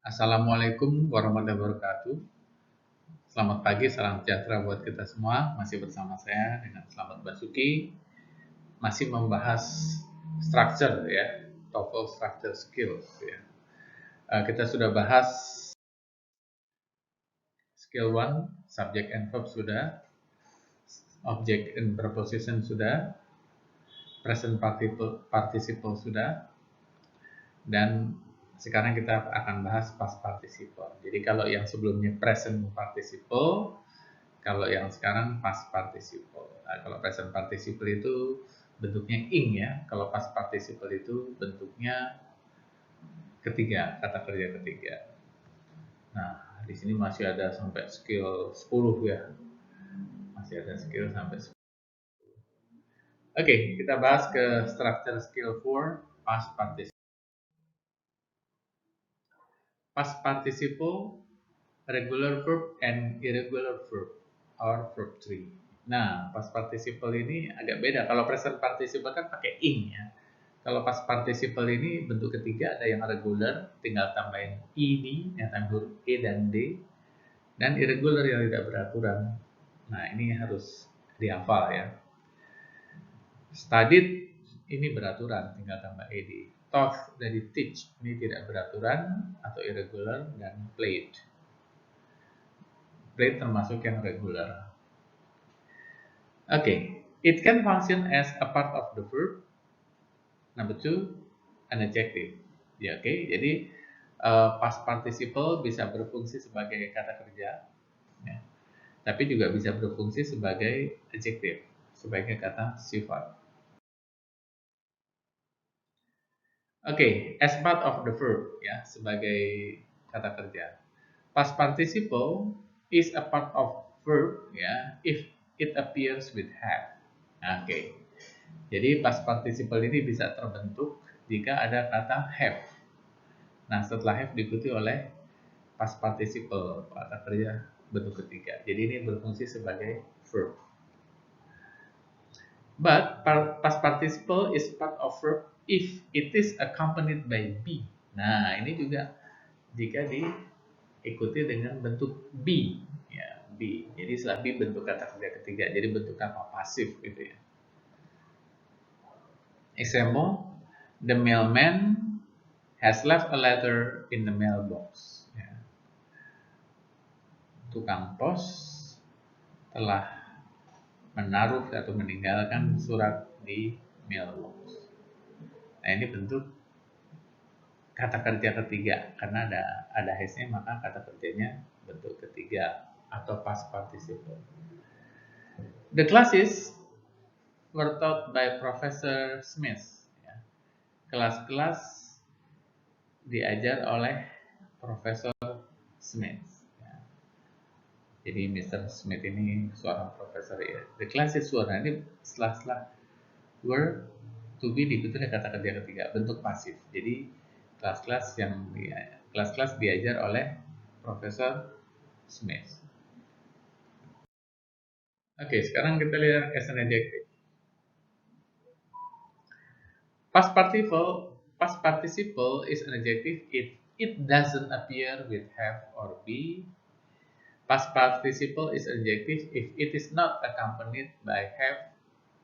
Assalamualaikum warahmatullahi wabarakatuh. Selamat pagi, salam sejahtera buat kita semua. Masih bersama saya dengan Selamat Basuki. Masih membahas structure ya, TOEFL structure skills ya. Kita sudah bahas skill 1, subject and verb sudah, object and preposition sudah, present participle sudah, dan sekarang kita akan bahas past participle. Jadi kalau yang sebelumnya present participle, kalau yang sekarang past participle. Nah, kalau present participle itu bentuknya ing ya. Kalau past participle itu bentuknya ketiga, kata kerja ketiga. Nah, di sini masih ada sampai skill 10 ya. Masih ada skill sampai 10. Oke, kita bahas ke structure skill 4, past participle. Past participle, regular verb and irregular verb or verb 3. Nah, past participle ini agak beda. Kalau present participle kan pakai ing ya. Kalau past participle ini bentuk ketiga ada yang regular, tinggal tambahin ed, yang tambah huruf e dan d, dan irregular yang tidak beraturan. Nah, ini harus dihafal ya. Studied ini beraturan, tinggal tambah ed. Taught dari teach ini tidak beraturan atau irregular, dan played. Played termasuk yang regular. Okay, it can function as a part of the verb. Number 2, an adjective. Ya, oke. Jadi past participle bisa berfungsi sebagai kata kerja, ya. Tapi juga bisa berfungsi sebagai adjective, sebagai kata sifat. Oke, as part of the verb, ya, sebagai kata kerja. Past participle is a part of verb, ya, if it appears with have. Oke. Jadi past participle ini bisa terbentuk jika ada kata have. Nah, setelah have diikuti oleh past participle, kata kerja bentuk ketiga. Jadi ini berfungsi sebagai verb. But past participle is part of verb if it is accompanied by be. Nah, ini juga jika diikuti dengan bentuk be, ya, be. Jadi setelah be bentuk kata kerja ketiga, jadi bentuk kata pasif gitu ya. Example, the mailman has left a letter in the mailbox. Ya. Tukang pos telah menaruh atau meninggalkan surat di mailbox. Nah, ini bentuk kata kerja ketiga karena ada has-nya, maka kata kerjanya bentuk ketiga atau past participle. The classes were taught by Professor Smith. Ya. Kelas-kelas diajar oleh Profesor Smith. Ya. Jadi Mr. Smith ini seorang profesor ya. The classes were, nah ini setelah were to be diikuti oleh kata kerja ketiga, bentuk pasif. Jadi kelas-kelas diajar oleh Profesor Smith. Oke, sekarang kita lihat as an adjective. Past participle is an adjective if it doesn't appear with have or be. Past participle is an adjective if it is not accompanied by have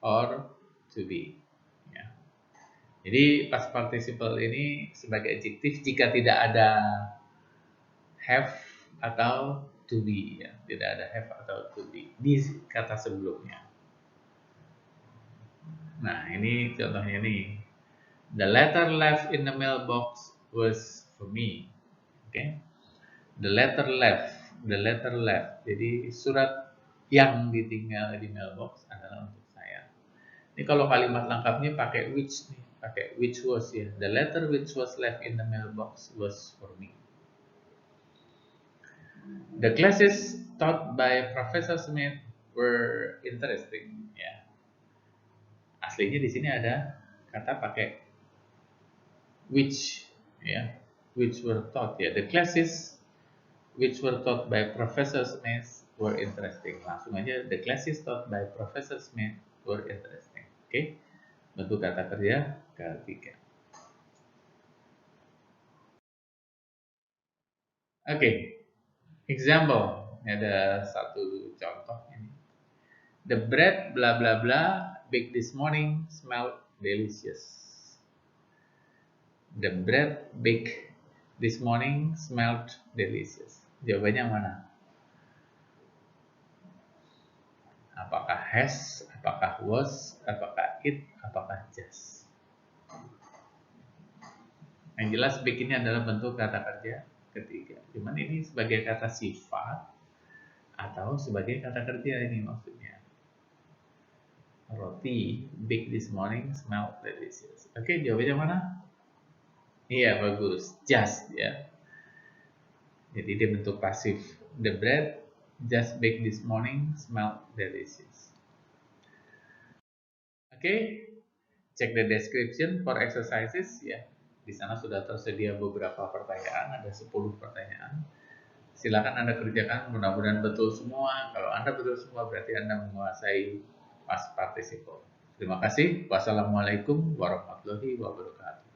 or to be. Ya. Jadi past participle ini sebagai adjektif jika tidak ada have atau to be, ya. Tidak ada have atau to be di kata sebelumnya. Nah, ini contohnya nih. The letter left in the mailbox was for me. Okay? The letter left. Jadi surat yang ditinggal di mailbox adalah untuk saya. Ini kalau kalimat lengkapnya pakai which nih, pakai which was ya. The letter which was left in the mailbox was for me. The classes taught by Professor Smith were interesting. Ya. Aslinya di sini ada kata pakai which, ya, which were taught ya. The classes which were taught by Professor Smith were interesting. Langsung aja, the classes taught by Professor Smith were interesting. Oke, bentuk kata kerja ketiga. Oke, example. Ada satu contoh ini. The bread bla bla bla baked this morning smelled delicious. The bread baked this morning smelled delicious. Jawabannya mana? Apakah has, apakah was, apakah it, apakah just? Yang jelas bake ini adalah bentuk kata kerja ketiga. Cuman ini sebagai kata sifat atau sebagai kata kerja ini maksudnya. Roti baked this morning smelled delicious. Oke, jawabannya mana? Iya, bagus. Just ya. Jadi dia bentuk pasif. The bread just baked this morning smelled delicious. Oke, check the description for exercises ya. Di sana sudah tersedia beberapa pertanyaan, ada 10 pertanyaan. Silakan Anda kerjakan, mudah-mudahan betul semua. Kalau Anda betul semua berarti Anda menguasai past participle. Terima kasih. Wassalamualaikum warahmatullahi wabarakatuh.